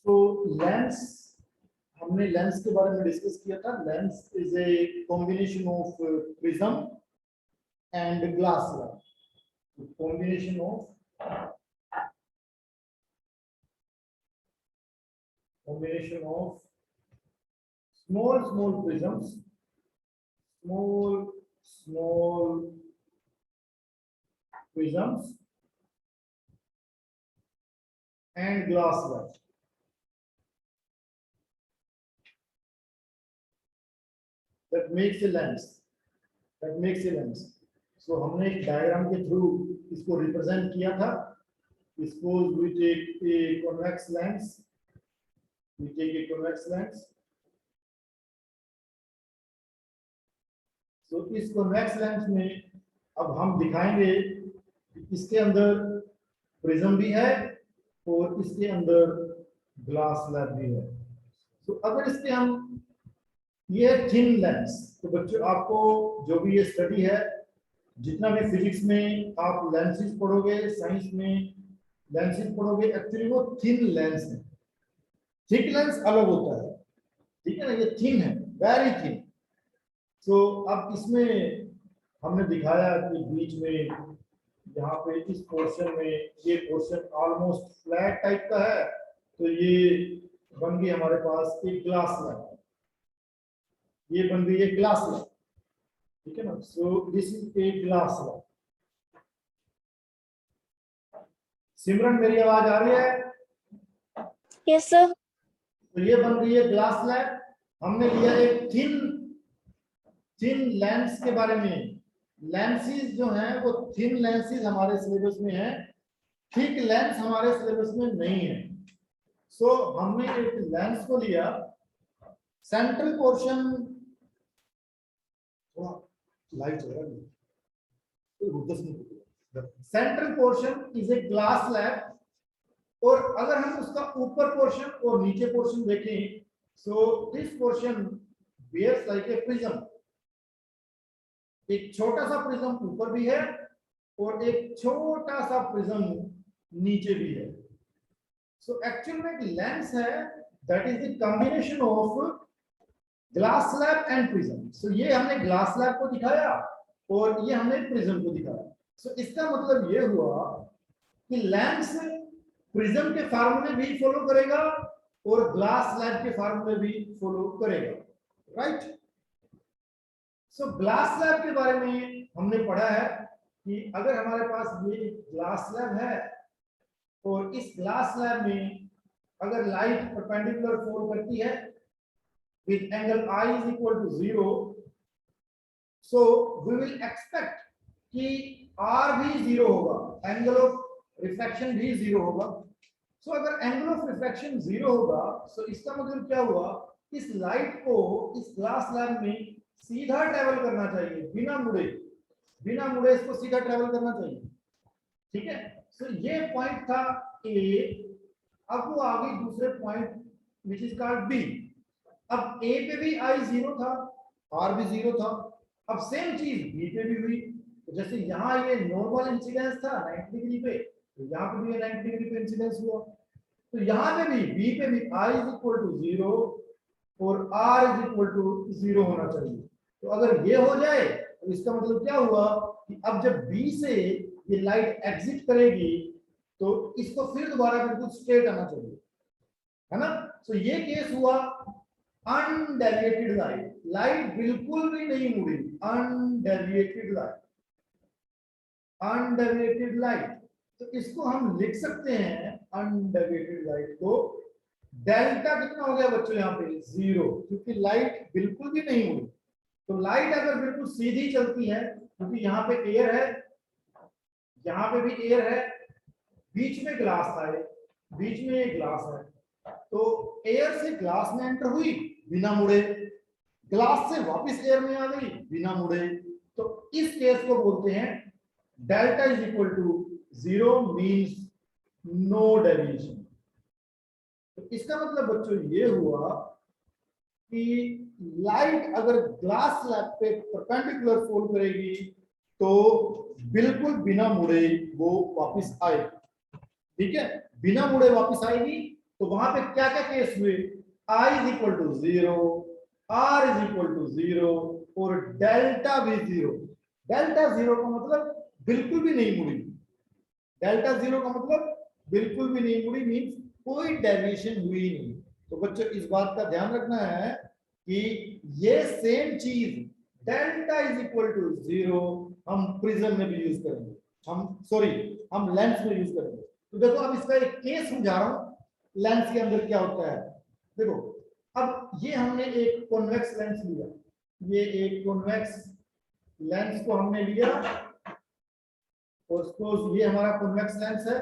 तो लेंस, हमने लेंस के बारे में डिस्कस किया था। Lens is a combination of prism and glass slab. Combination of small prisms, small prisms and glass slab. That makes a lens. So हमने एक डायग्राम के थ्रू इसको रिप्रेजेंट किया था। Suppose we take a convex lens. तो इस convex lens में अब हम दिखाएंगे कि इसके अंदर प्रिज्म भी है और इसके अंदर ग्लास स्लैब भी है। तो अगर इसके हम ये थिन लेंस, तो बच्चों आपको जो भी ये स्टडी है, जितना भी फिजिक्स में आप लेंसेज पढ़ोगे, साइंस में लेंसेज पढ़ोगे, एक्चुअली वो थिन लेंस है। थिक लेंस अलग होता है, ठीक है ना, ये थिन है, वेरी थिन। तो अब इसमें हमने दिखाया कि बीच में यहाँ पे इस पोर्शन में ये पोर्शन ऑलमोस्ट फ्लैट टाइप का है, तो ये बन गई हमारे पास एक ग्लास स्लैब, ये बन गई एक ग्लास स्लैब, ठीक है ना। So this is a glass slab. Simran मेरी आवाज आ रही है? Yes sir. तो ये बन गई है ग्लास स्लैब। हमने लिया एक थिन लेंस के बारे में। लेंसेज जो हैं वो थिन लेंसेज हमारे सिलेबस में है, थिक लेंस हमारे सिलेबस में नहीं है। सो हमने एक लेंस को लिया, central portion, light central portion is a glass slab, और अगर हम उसका ऊपर पोर्शन और नीचे पोर्शन देखें, so this portion behaves like a prism. एक छोटा सा प्रिज्म ऊपर भी है और एक छोटा सा प्रिज्म नीचे भी है। सो एक्चुअल में एक लेंस है that is the combination of glass slab and prism. सो ये हमने ग्लास स्लैब को दिखाया और ये हमने प्रिज्म को दिखाया। सो इसका मतलब ये हुआ कि लेंस प्रिज्म के फार्मूले भी फॉलो करेगा और ग्लास स्लैब के फार्मूले भी फॉलो करेगा, राइट। सो ग्लास स्लैब के बारे में हमने पढ़ा है कि अगर हमारे पास ये ग्लास स्लैब है और इस ग्लास स्लैब में अगर लाइट परपेंडिकुलर फॉल करती है with angle I is equal to 0, so we will expect कि R भी 0 होगा, angle of refraction भी 0 होगा। so अगर angle of refraction 0 होगा, so इसका मतलब क्या हुआ, इस लाइट को इस ग्लास स्लैब में सीधा ट्रेवल करना चाहिए, बिना मुड़े इसको सीधा ट्रेवल करना चाहिए, ठीक है। सो ये पॉइंट था A, अब वो आ गई दूसरे point which is called B। अब A पे भी I 0 था, R भी 0 था। अब सेम चीज B पे भी हुई, तो जैसे यहाँ ये नॉर्मल इंसिडेंस था 90 डिग्री पे, तो यहाँ पे भी 90 डिग्री पे इंसिडेंस हुआ। तो यहाँ पे भी B पे भी I is equal to 0 और R is equal to 0 होना चाहिए। तो अगर ये हो जाए तो इसका मतलब क्या हुआ कि अब जब B से ये लाइट एग्जिट करेगी तो इसको फिर दोबारा बिल्कुल स्ट्रेट आना चाहिए, है ना। तो ये केस हुआ अनडेविएटेड लाइट बिल्कुल भी नहीं मुड़ी, अनडेविएटेड लाइट। तो इसको हम लिख सकते हैं अनडेविएटेड लाइट को, डेल्टा कितना हो गया बच्चों यहाँ पे 0, क्योंकि लाइट बिल्कुल भी नहीं मुड़ी। तो लाइट अगर बिल्कुल सीधी चलती है, क्योंकि यहाँ पे एयर है, यहाँ पे भी एयर है, बीच में ग्लास था, बीच में एक ग्लास है, तो एयर से ग्लास में एंटर हुई बिना मुड़े, ग्लास से वापस एयर में आ गई बिना मुड़े। तो इस केस को बोलते हैं delta is equal to 0 means no deviation. तो इसका मतलब बच्चों ये हुआ कि लाइट अगर ग्लास स्लैब पे परपेंडिकुलर फॉल करेगी तो बिल्कुल बिना मुड़े वो वापस आएगी, ठीक है, बिना मुड़े वापस आएगी। तो वहां पे क्या क्या केस हुए, I is equal to 0, R is equal to 0 और डेल्टा भी 0। डेल्टा 0 का मतलब बिल्कुल भी नहीं मुड़ी। डेल्टा 0 का मतलब बिल्कुल भी नहीं मुड़ी मींस कोई डेविएशन हुई नहीं। तो बच्चों इस बात का ध्यान रखना है कि ये सेम चीज डेल्टा इज इक्वल टू 0 हम प्रिज्म में भी यूज करेंगे, हम लेंस में यूज करेंगे। तो देखो अब इसका एक केस समझा रहा हूं लेंस के अंदर क्या होता है। देखो अब ये हमने एक कॉन्वेक्स लेंस लिया, ये एक कॉन्वेक्स लेंस को हमने लिया और सपोज ये हमारा कॉन्वेक्स लेंस है,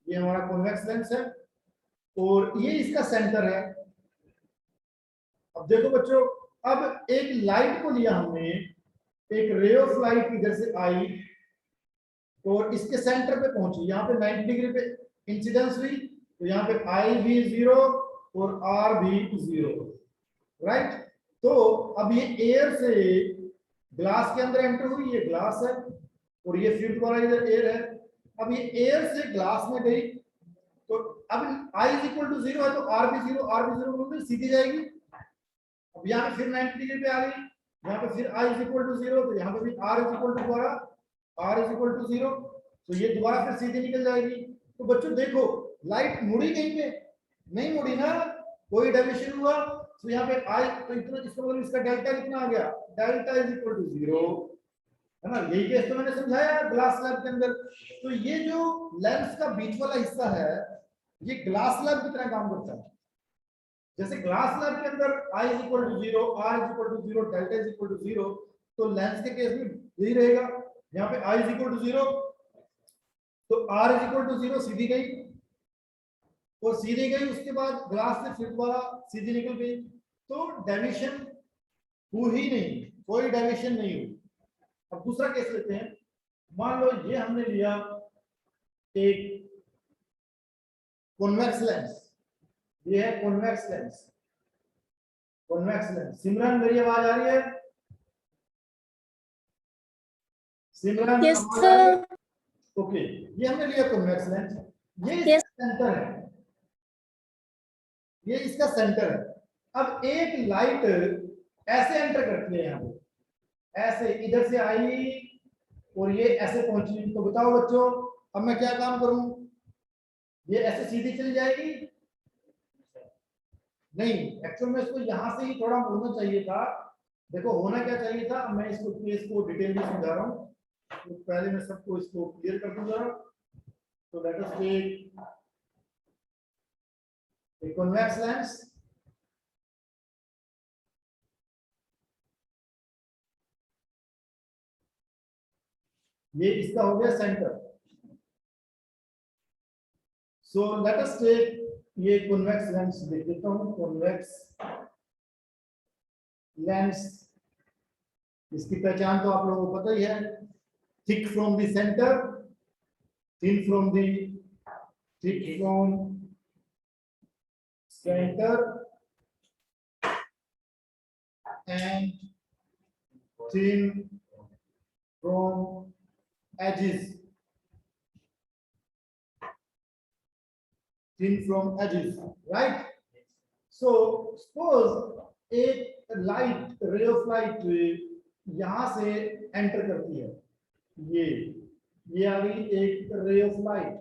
ये हमारा कॉन्वेक्स लेंस है और ये इसका सेंटर है। अब देखो बच्चों, अब एक लाइट को लिया हमने, एक रे ऑफ लाइट इधर से आई और इसके सेंटर पे पहुंची, यहाँ पे 90 डिग्री पे इंसिडेंस हुई, तो यहाँ पे आई भी 0 और आर भी 0, राइट। तो अब ये एयर से ग्लास के अंदर एंटर हुई, ये ग्लास है और ये फील्ड वाला इधर एयर है। अब ये एयर से ग्लास में गई, तो अब I इज इक्वल टू 0 है तो R भी 0, R भी 0 बोलते सीधी जाएगी। अब यहाँ पे फिर 90 डिग्री पे आ गई, यहाँ पे फिर I इज इक्वल टू 0, तो यहाँ पे भी R इज इक्वल टू दोबारा R इज इक्वल टू 0, तो ये दोबारा फिर सीधी निकल जाएगी। तो बच्चों देखो लाइट मुड़ी कहीं पे नहीं मुड़ी ना, कोई डेविएशन हुआ, तो यहाँ पे I तो इतना, इसका मतलब इसका डेल्टा कितना आ गया, डेल्टा इज इक्वल टू 0, है ना। यही केस तो मैंने समझाया ग्लास स्लैब के अंदर। तो ये जो लेंस का बीच वाला हिस्सा है ये ग्लास स्लैब की तरह काम करता है। जैसे ग्लास स्लैब के अंदर I is equal to 0, R is equal to 0, delta is equal to 0, तो लेंस के केस में यही रहेगा। यहाँ पे I इज इक्वल टू 0 तो R इज इक्वल टू 0 सीधी गई और सीधी गई, उसके बाद ग्लास से फिर दोबारा सीधी निकल गई, तो डेविएशन हुई ही नहीं, कोई डेविएशन नहीं हुई। अब दूसरा केस लेते हैं, मान लो ये हमने लिया एक कॉन्वेक्स लेंस, ये है कॉन्वेक्स लेंस, कॉन्वेक्स लेंस। सिमरन मेरी आवाज आ रही है? सिमरन Yes, आवाज आ रही है? sir. ओके, ये हमने लिया कॉन्वेक्स लेंस, ये Yes. इसका सेंटर है, ये इसका सेंटर है। अब एक लाइट ऐसे एंटर करती है यहाँ पे, ऐसे इधर से आई और ये ऐसे पहुंची, तो बताओ बच्चों अब मैं क्या काम करूं, ये ऐसे सीधी चली जाएगी? नहीं, एक्चुअल में इसको यहां से ही थोड़ा मुड़ना चाहिए था। देखो होना क्या चाहिए था, मैं इसको केस को डिटेल में समझा रहा हूं, तो पहले मैं सबको इसको क्लियर कर दूंगा। तो let us take a convex lens, ये इसका हो गया centre. So let us take ये कॉन्वेक्स लेंस देख लेता हूं, कॉन्वेक्स लेंस, इसकी पहचान तो आप लोगों को पता ही है, thick from the centre, thin from the, thick from centre and thin from edges, thin from edges, right? So suppose एक लाइट, रे ऑफ लाइट यहां से एंटर करती है, ये आ गई एक ray of light,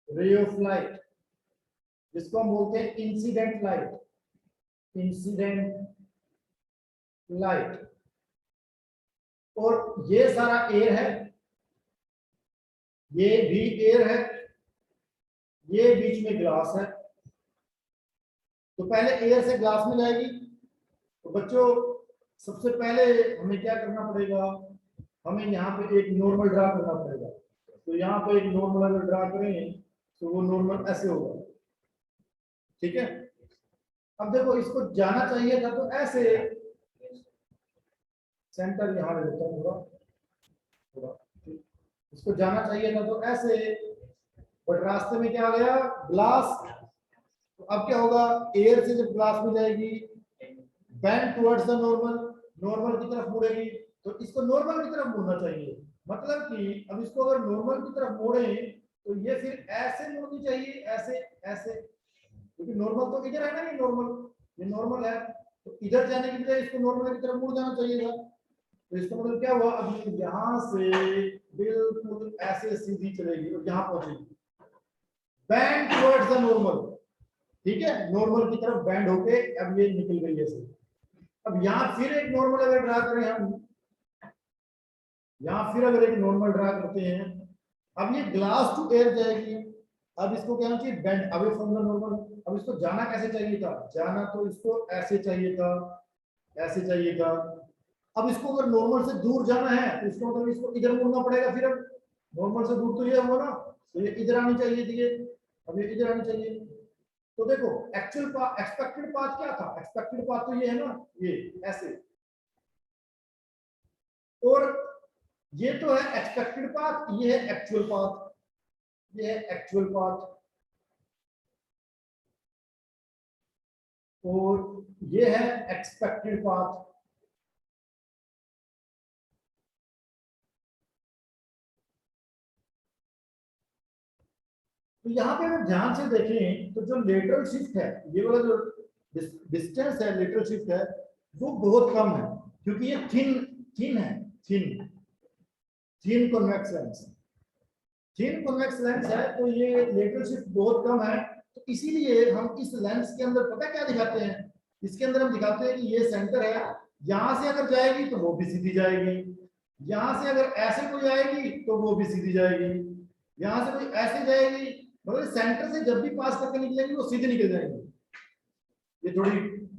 ray of light जिसको हम बोलते हैं इंसिडेंट लाइट, इंसिडेंट लाइट। और ये सारा एयर है, ये भी एयर है, ये बीच में ग्लास है, तो पहले एयर से ग्लास में जाएगी। तो बच्चों सबसे पहले हमें क्या करना पड़ेगा, हमें यहाँ पे एक नॉर्मल ड्रा करना पड़ेगा। तो यहाँ पे एक नॉर्मल अगर ड्रा करें तो वो नॉर्मल ऐसे होगा, ठीक है। अब देखो इसको जाना चाहिए था तो ऐसे, सेंटर यहाँ ले लेता हूँ थोड़ा थोड़ा, इसको जाना चाहिए था तो ऐसे, बट रास्ते में क्या आ गया, ग्लास। तो अब क्या होगा, एयर से जब ग्लास में जाएगी bend towards the normal, normal की तरफ मुड़ेगी, तो इसको नॉर्मल की तरफ मुड़ना चाहिए। मतलब कि अब इसको अगर नॉर्मल की तरफ मोड़े तो ये फिर ऐसे मुड़नी चाहिए, ऐसे ऐसे, क्योंकि नॉर्मल तो इधर है ना, ये नॉर्मल है, तो इधर जाने की बजाय इसको नॉर्मल की तरफ मुड़ जाना चाहिए था। तो इसका मतलब क्या हुआ, अब ये यहाँ से बिल्कुल ऐसे सीधी चलेगी और यहाँ पहुंचेगी, बैंड टुवर्ड्स द नॉर्मल, ठीक है, नॉर्मल की तरफ बैंड होके अब ये निकल गई ऐसे। अब यहाँ फिर एक नॉर्मल अगर ड्रा करें हम, यहाँ फिर अगर एक नॉर्मल ड्रा करते हैं, अब ये ग्लास टू एयर जाएगी, अब इसको क्या होना चाहिए, bend away from the normal. अब इसको जाना कैसे चाहिए था, जाना तो इसको ऐसे चाहिए था, ऐसे चाहिए था। अब इसको अगर नॉर्मल से दूर जाना है तो इसको मतलब इसको इधर मुड़ना पड़ेगा, फिर अब नॉर्मल से दूर तो ये हुआ ना, तो ये इधर आनी चाहिए थी, ये अब ये इधर आनी चाहिए। तो देखो एक्चुअल पाथ, एक्सपेक्टेड पाथ क्या था, एक्सपेक्टेड पाथ तो ये है ना, ये ऐसे, और ये तो है एक्सपेक्टेड पाथ, ये है एक्चुअल पाथ, ये है एक्चुअल पाथ, और ये है एक्सपेक्टेड पाथ। तो यहाँ पे अगर ध्यान से देखें तो जो लेटरल शिफ्ट है, ये वाला जो डिस्टेंस है, लेटरल शिफ्ट है, वो बहुत कम है, क्योंकि ये थिन है, thin convex lens, thin convex lens है, तो ये लेटरल शिफ्ट बहुत कम है। तो इसीलिए हम इस लेंस के अंदर पता क्या दिखाते हैं, इसके अंदर हम दिखाते हैं कि ये सेंटर है, यहां से अगर जाएगी तो वो भी सीधी जाएगी, यहां से अगर ऐसे कोई आएगी तो वो भी सीधी जाएगी, यहां से कोई ऐसे जाएगी, मतलब सेंटर से जब भी पास करके निकलेगी वो सीधे निकल जाएगी। ये थोड़ी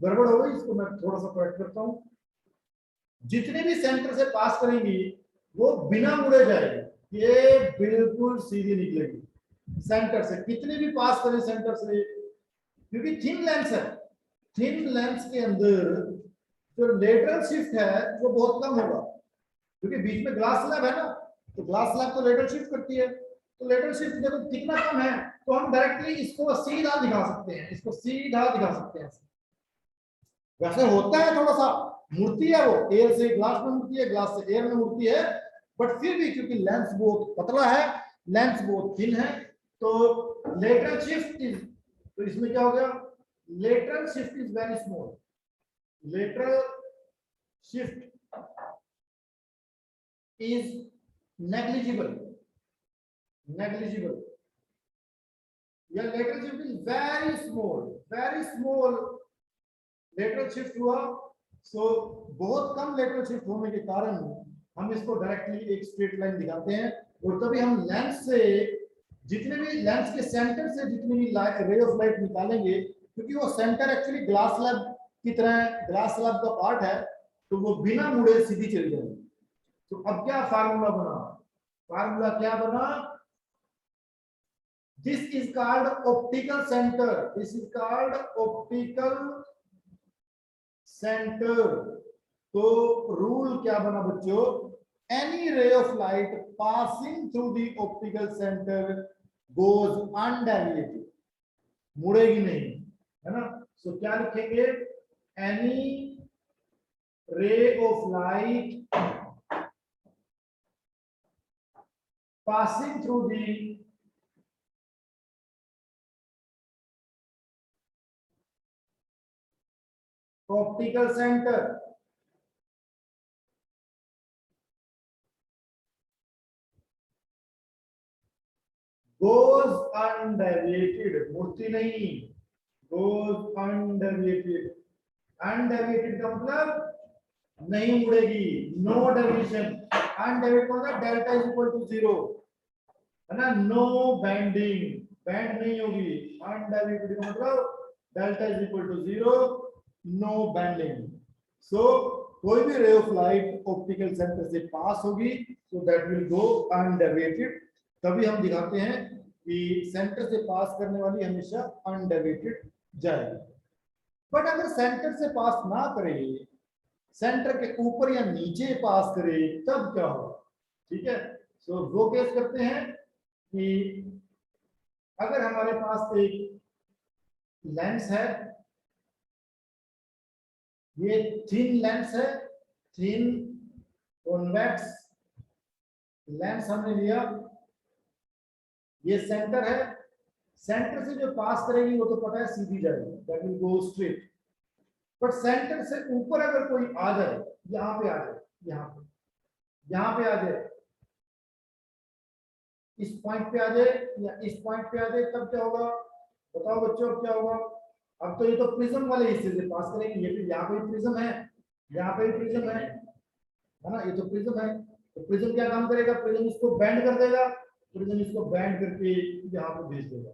गड़बड़ हो गई, इसको मैं थोड़ा सा करेक्ट करता हूँ। जितने भी सेंटर से पास करेंगी वो बिना मुड़े जाएगी, ये बिल्कुल सीधी निकलेगी सेंटर से, कितने भी पास करें सेंटर से, क्योंकि थिन लेंस है, थिन लेंस के अंदर जो लेटरल शिफ्ट है वो बहुत कम होगा, क्योंकि बीच में ग्लास स्लैब है ना, तो ग्लास स्लैब तो लेटरल शिफ्ट करती है, तो लेटरल शिफ्ट जब कितना कम है तो हम डायरेक्टली इसको सीधा दिखा सकते हैं, इसको सीधा दिखा सकते हैं। वैसे होता है थोड़ा सा मूर्ति है, वो एयर से ग्लास में मूर्ति है, ग्लास से एयर में मूर्ति है, बट फिर भी क्योंकि लेंस बहुत पतला है, लेंस बहुत थिन है, तो लेटरल शिफ्ट इज, तो इसमें क्या हो गया, lateral shift is very small, lateral shift is negligible, negligible, या lateral shift is very small, very small lateral shift हुआ। सो बहुत कम lateral shift होने के कारण हम इसको डायरेक्टली एक स्ट्रेट लाइन दिखाते हैं, और तभी हम लेंस से जितने भी लेंस के सेंटर से जितनी भी रे ऑफ लाइट निकालेंगे, क्योंकि वो सेंटर एक्चुअली ग्लास स्लैब की तरह, ग्लास स्लैब का पार्ट है, तो वो बिना मुड़े सीधी चली जाएगी। तो अब क्या फार्मूला बना, फार्मूला क्या बना, this is called optical centre, this is called optical centre. तो रूल क्या बना बच्चों, any ray of light passing through the optical centre goes undeviated, मुड़ेगी नहीं, है ना। सो क्या लिखेंगे, एनी रे ऑफ लाइट passing through the optical center goes undeviated, मूर्ति नहीं, goes undeviated, undeviated का मतलब नहीं मुड़ेगी, नो डेविएशन, अनडेविएटेड मतलब डेल्टा इज इक्वल टू 0, है ना, नो बेंडिंग, बेंड नहीं होगी, अनडेविएटेड का मतलब delta is equal to 0, no bending. So कोई भी ray of light optical centre से पास होगी तो दैट विल गो अनडेविएटेड, तभी हम दिखाते हैं कि सेंटर से पास करने वाली हमेशा अनडेविएटेड जाएगी। बट अगर सेंटर से पास ना करे, सेंटर के ऊपर या नीचे पास करे, तब क्या होगा, ठीक है। सो वो केस करते हैं कि अगर हमारे पास एक लेंस है, ये थिन लेंस है, थिन कॉन्वेक्स लेंस हमने लिया, ये सेंटर है, सेंटर से जो पास करेगी वो तो पता है सीधी जाएगी, that will go straight. But centre से ऊपर अगर कोई आ जाए, यहाँ पे आ जाए, यहाँ पे आ जाए, इस पॉइंट पे आ जाए या इस पॉइंट पे आ जाए, तब क्या होगा बताओ बच्चों, अब क्या होगा? अब तो ये तो प्रिज्म वाले हिस्से से पास करेंगे, ये भी यहाँ पे प्रिज्म है, यहाँ पे प्रिज्म है ना, ये तो प्रिज्म है। तो प्रिज्म क्या काम करेगा? प्रिज्म इसको बेंड कर देगा, प्रिज्म इसको बेंड करके यहाँ पे भेज देगा,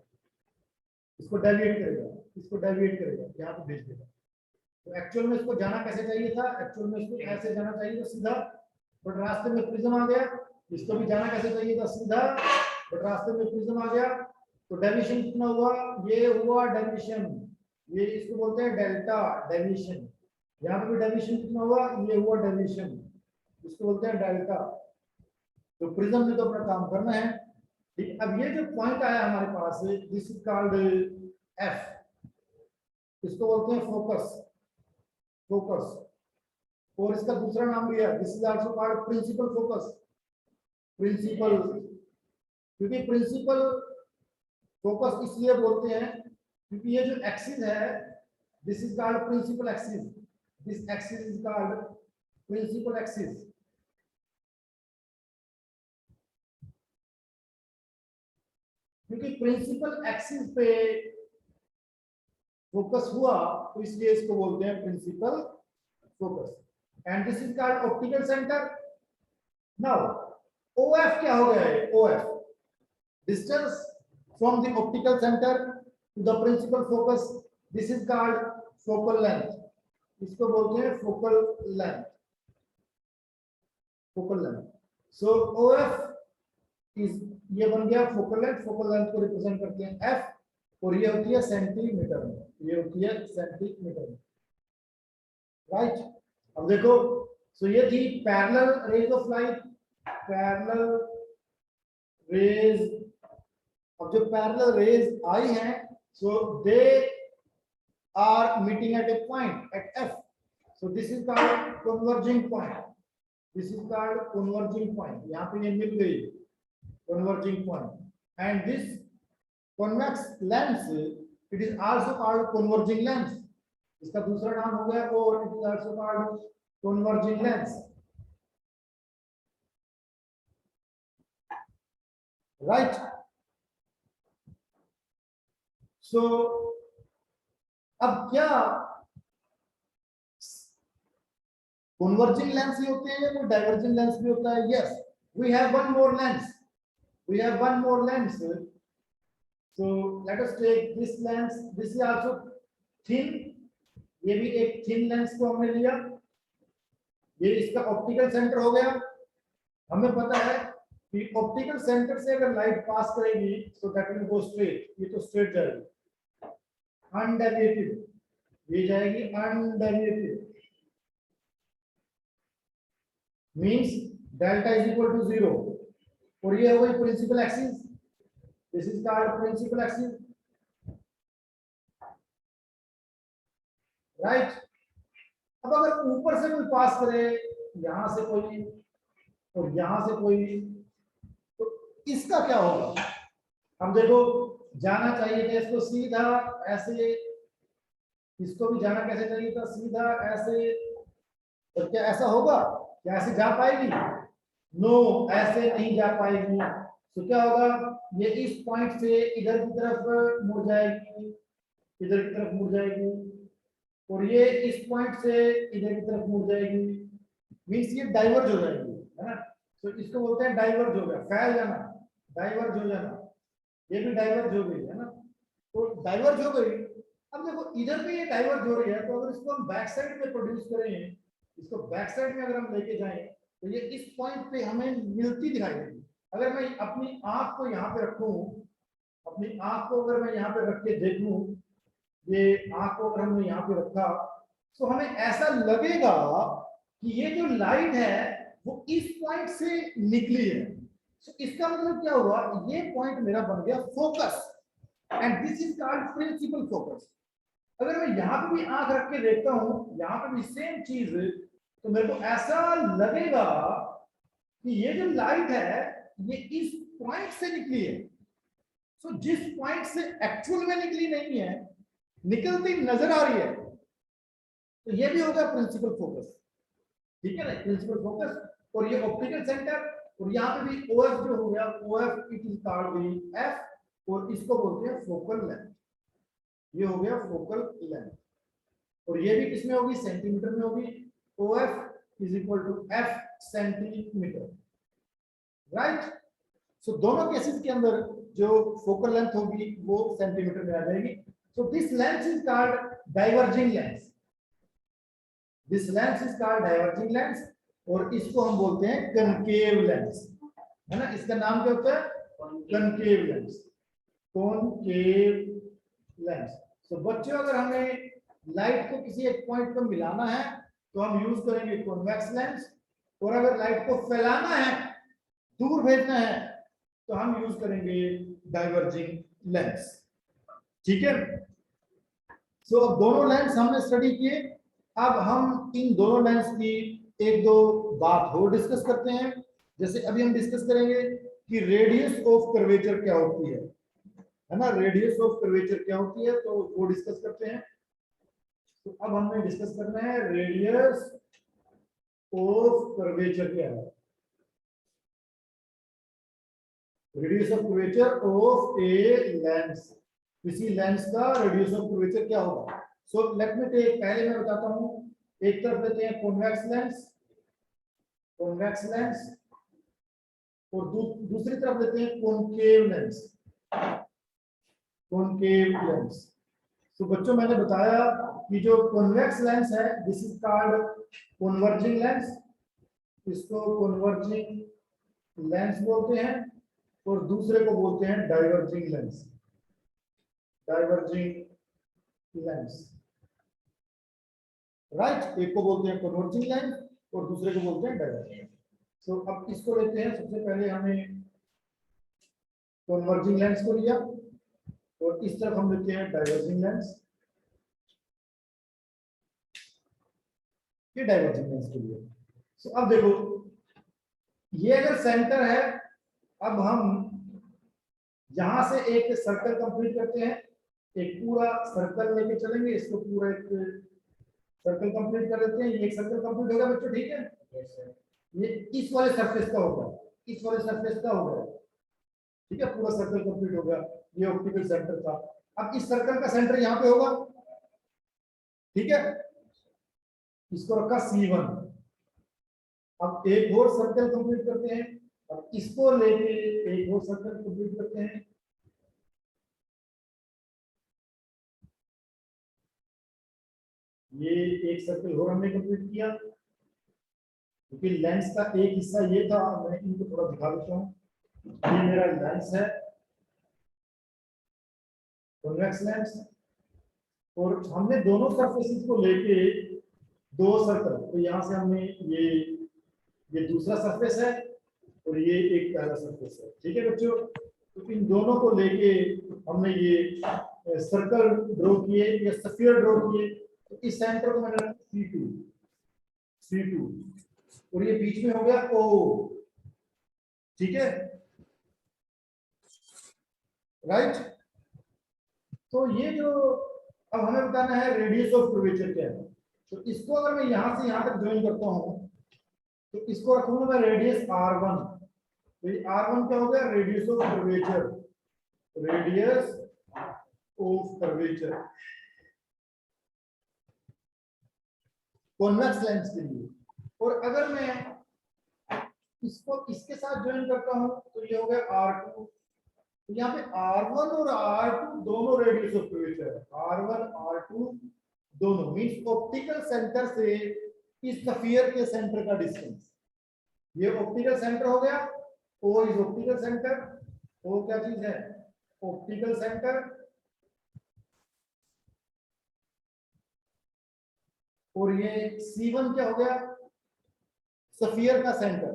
इसको डेविएट करेगा, इसको डेविएट करेगा, यहाँ पे भेज देगा। तो एक्चुअल में इसको जाना कैसे चाहिए था? एक्चुअल में इसको ऐसे जाना चाहिए था सीधा, बट रास्ते में प्रिज्म आ गया। इसको भी जाना कैसे चाहिए था? सीधा, बट रास्ते में प्रिज्म आ गया। तो डेविएशन कितना हुआ? ये हुआ डेविएशन, ये इसको बोलते हैं डेल्टा डेविएशन। यहाँ पे भी डेविएशन कितना हुआ? ये हुआ डेविएशन, इसको बोलते हैं डेल्टा। तो प्रिज्म ने तो अपना काम करना है, ठीक। अब ये जो पॉइंट आया हमारे पास, दिस इज कॉल्ड एफ, इसको बोलते हैं फोकस, फोकस। और इसका दूसरा नाम भी है, this is also called principal focus, principal. क्योंकि प्रिंसिपल फोकस इसलिए बोलते हैं क्योंकि ये जो एक्सिस है, this is called principal axis, this axis is called principal axis. क्योंकि प्रिंसिपल एक्सिस पे फोकस हुआ तो इसलिए इसको बोलते हैं principal focus. And this is called optical centre. Now OF क्या हो गया है? OF distance from the optical centre to the principal focus, this is called focal length, इसको बोलते हैं focal length, focal length. So OF is, ये बन गया फोकल लेंथ, फोकल लेंथ को रिप्रेजेंट करते हैं F, और ये होती है सेंटीमीटर में, ये होती है सेंटीमीटर में, राइट। अब देखो, सो ये थी parallel rays of light, parallel rays. अब जो पैरेलल रेज आई हैं, so they are meeting at a point at F, so this is called converging point, this is called converging point. यहाँ पे ये मिल गई, converging point, and this convex lens, it is also called converging lens, इसका दूसरा नाम हो गया, और it is also called converging lens, right? So अब क्या converging lens ही होते हैं या कोई diverging lens भी होता है? Yes, we have one more lens, we have one more lens. So let us take this lens, this is also thin, ये भी एक thin lens को हमने लिया, ये इसका ऑप्टिकल सेंटर हो गया। हमें पता है कि ऑप्टिकल सेंटर से अगर लाइट पास करेगी तो दैट विल गो स्ट्रेट, ये तो स्ट्रेट जाएगी, अनडेविएटेड, ये जाएगी undeviated, means delta is equal to 0, और ये हो गई principal axis, this is called principal axis, right. अब अगर ऊपर से कोई पास करे, यहां से कोई और यहां से कोई, तो इसका क्या होगा? हम देखो, जाना चाहिए था इसको सीधा ऐसे, इसको भी जाना कैसे चाहिए था? सीधा ऐसे। तो क्या ऐसा होगा? क्या ऐसे जा पाएगी? नो, ऐसे नहीं जा पाएगी। तो क्या होगा? ये इस पॉइंट से इधर की तरफ मुड़ जाएगी, इधर की तरफ मुड़ जाएगी, और ये इस पॉइंट से इधर की तरफ मुड़ जाएगी, मींस ये डाइवर्ज हो जाएगी, है ना। तो इसको बोलते हैं डाइवर्ज हो गया, फैल जाना, डाइवर्ज हो जाना, ये भी डाइवर्ज हो गई, है ना। तो डाइवर्ज हो गई। अब देखो, इधर पे ये डाइवर्ज हो रही है, तो अगर इसको हम बैक साइड में प्रोड्यूस करें, इसको बैक साइड में अगर हम लेके जाएं, तो ये इस पॉइंट पे हमें मिलती दिखाई देगी। अगर मैं अपनी आंख को यहाँ पे रखूं, अपनी आंख को अगर मैं यहाँ पे रख के देखूं, ये आंख को अगर हमने यहाँ पे रखा, तो हमें ऐसा लगेगा कि ये जो लाइट है वो इस पॉइंट से निकली है। तो इसका मतलब क्या हुआ? ये पॉइंट मेरा बन गया focus, and this is called principal focus. अगर मैं यहाँ पे भी आंख रख के देखता हूँ, यहाँ पे भी सेम चीज, तो मेरे को ऐसा लगेगा कि ये जो लाइट है ये इस पॉइंट से निकली है, सो जिस पॉइंट से एक्चुअल में निकली नहीं है, निकलती नजर आ रही है, तो ये भी होगा प्रिंसिपल फोकस। ठीक है ना, प्रिंसिपल फोकस। और ये ऑप्टिकल सेंटर, और यहाँ पे भी OF जो हो गया, OF it is called the F, और इसको बोलते हैं फोकल लेंथ। ये हो गया फोकल लेंथ, और ये भी किसमें होगी, सेंटीमीटर में होगी। OF is equal to F centimetre, right. So दोनों केसेस के अंदर जो फोकल लेंथ होगी वो सेंटीमीटर में आ जाएगी। So this lens is called diverging lens, this lens is called diverging lens, और इसको हम बोलते हैं कनकेव लेंस, है ना। इसका नाम क्या होता है, कनकेव लेंस, कॉनकेव लेंस। तो बच्चों, अगर हमें लाइट को किसी एक पॉइंट पर मिलाना है तो हम यूज करेंगे कॉन्वेक्स लेंस, और अगर लाइट को फैलाना है, दूर भेजना है, तो हम यूज करेंगे डाइवर्जिंग लेंस। ठीक है। सो अब दोनों लेंस हमने स्टडी किए। अब हम इन दोनों लेंस की एक दो बात और डिस्कस करते हैं। जैसे अभी हम डिस्कस करेंगे कि रेडियस ऑफ कर्वेचर क्या होती है ना, रेडियस ऑफ कर्वेचर क्या होती है, तो वो डिस्कस करते हैं। तो अब हमें डिस्कस करना है रेडियस ऑफ कर्वेचर क्या है, radius of curvature of a lens, किसी लेंस का रेडियस ऑफ कर्वेचर क्या होगा। सो लेट मी टेक, पहले मैं बताता हूं, एक तरफ लेते हैं कॉन्वेक्स लेंस, कॉन्वेक्स लेंस, और दूसरी तरफ लेते हैं कॉनकेव लेंस, कॉनकेव लेंस। तो बच्चों, मैंने बताया कि जो कॉन्वेक्स लेंस है this is called converging lens, इसको कन्वर्जिंग लेंस बोलते हैं, और दूसरे को बोलते हैं diverging lens, diverging lens, right. एक को बोलते हैं कन्वर्जिंग लेंस और दूसरे को बोलते हैं डाइवर्जिंग। तो अब इसको लेते हैं, सबसे पहले हमें कन्वर्जिंग लेंस को लिया, और इस तरफ हम लेते हैं डाइवर्जिंग लेंस, ये डाइवर्जिंग लेंस के लिए। सो अब देखो, ये अगर सेंटर है, अब हम यहां से एक सर्कल कंप्लीट करते हैं, एक पूरा सर्कल लेके चलेंगे, इसको पूरा एक सर्कल कंप्लीट कर लेते हैं। ये एक सर्कल कंप्लीट हो गया बच्चों, ठीक है। ये इस वाले सरफेस का होगा, इस वाले सरफेस का होगा, ठीक है, पूरा सर्कल कंप्लीट हो गया। ये ऑप्टिकल सेंटर था। अब इस सर्कल का सेंटर यहाँ पे होगा, ठीक है, इसको रखा C1। अब एक और सर्कल कंप्लीट करते हैं, अब इसको लेके एक और सर्कल कंप्लीट करते हैं, ये एक सर्कल और हमने कंप्लीट किया, क्योंकि लेंस का एक हिस्सा ये था। मैं इनको थोड़ा दिखा देता हूँ, ये मेरा लेंस है, कॉन्वेक्स लेंस, और हमने दोनों सरफेसेस को लेके दो सर्कल, तो यहाँ से हमने ये दूसरा सरफेस है और ये एक पहला सरफेस है, ठीक है बच्चों। तो इन दोनों को लेके हमने ये सर्कल ड्रॉ किए या स्फीयर ड्रॉ किए। तो इस सेंटर को मैंने रखा C2, और ये बीच में हो गया O, ठीक है, राइट। तो ये जो अब हमें बताना है रेडियस ऑफ कर्वेचर क्या है, तो इसको अगर मैं यहां से यहां तक ज्वाइन करता हूं, तो इसको रखूंगा मैं रेडियस R1। तो ये R1 क्या हो गया, radius of curvature, radius of curvature convex lens के लिए। और अगर मैं इसको इसके साथ ज्वाइन करता हूं तो ये हो गया R2। तो यहाँ पे R1 और R2 दोनों रेडियस ऑफ कर्वेचर है, R1 R2 दोनों, मींस ऑप्टिकल सेंटर से इस स्फीयर के सेंटर का डिस्टेंस, ये ऑप्टिकल सेंटर हो गया, O is optical centre, O क्या चीज है, ऑप्टिकल सेंटर, और ये C1 क्या हो गया, स्फीयर का सेंटर।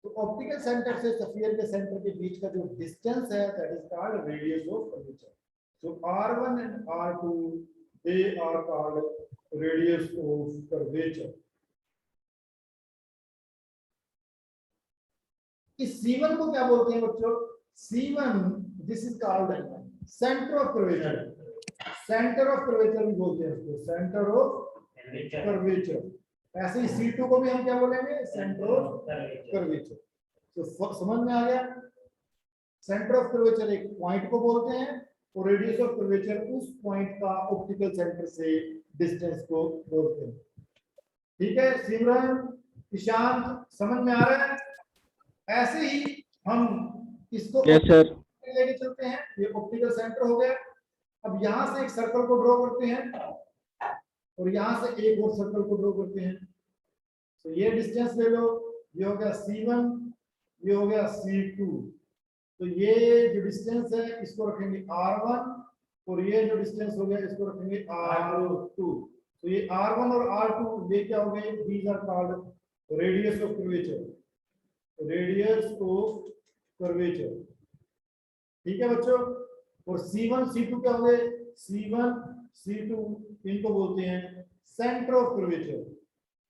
तो ऑप्टिकल सेंटर से स्फीयर के सेंटर के बीच का जो डिस्टेंस है that is called radius of curvature. So R1 and R2 they are called radius of curvature. इस C1 को क्या बोलते हैं बच्चों, C1, this is called center of curvature. Centre of curvature भी बोलते हैं इसको, सेंटर ऑफ कर्वेचर। ऐसे ही C2 को भी हम क्या बोलेंगे, सेंटर ऑफ कर्वेचर। तो समझ में आ गया, सेंटर ऑफ कर्वेचर एक पॉइंट को बोलते हैं और रेडियस ऑफ कर्वेचर उस पॉइंट का ऑप्टिकल सेंटर से डिस्टेंस को बोलते हैं। ठीक है सिमरन, ईशान, समझ में आ रहा है? ऐसे ही हम इसको लेके चलते हैं, ये ऑप्टिकल सेंटर हो गया। अब यहां से एक सर्कल को ड्रॉ करते हैं और यहां से एक और सर्कल को ड्रॉ करते हैं। तो ये डिस्टेंस ले लो, ये हो गया C1, ये हो गया C2। तो ये जो डिस्टेंस है इसको रखेंगे R1 और ये जो डिस्टेंस हो गया इसको रखेंगे R2। तो ये R1 और R2 ये क्या हो गए, these are called radius of curvature, radius of curvature. ठीक है बच्चों। और C1 C2 क्या हो गए, C1 C2 इनको बोलते हैं centre of curvature,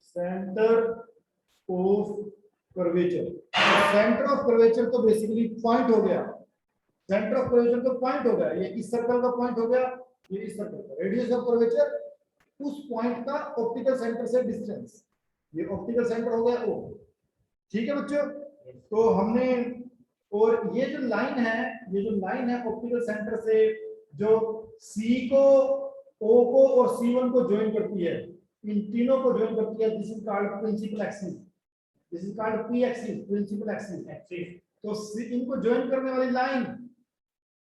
centre of curvature. Centre of curvature तो बेसिकली पॉइंट हो गया, सेंटर ऑफ कर्वेचर तो पॉइंट हो गया, ये इस सर्कल का पॉइंट हो गया, ये इस सर्कल का। रेडियस ऑफ कर्वेचर उस पॉइंट का ऑप्टिकल सेंटर से डिस्टेंस, ये ऑप्टिकल सेंटर हो गया O। ठीक है बच्चों। तो हमने, और ये जो लाइन है, ये जो लाइन है ऑप्टिकल सेंटर से जो C को, O को और C1 को ज्वाइन करती है, इन तीनों को ज्वाइन करती है, this is called principal axis, this is called P axis, principal axis. तो इनको ज्वाइन करने वाली लाइन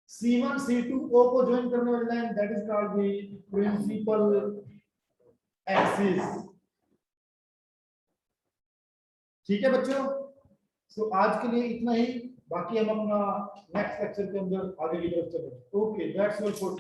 C1 C2 O को ज्वाइन करने वाली line, that is called the principal axis. ठीक है बच्चों। तो आज के लिए इतना ही, बाकी हम अपना नेक्स्ट लेक्चर के अंदर आगे की तरफ चलेंगे। Okay, that's all for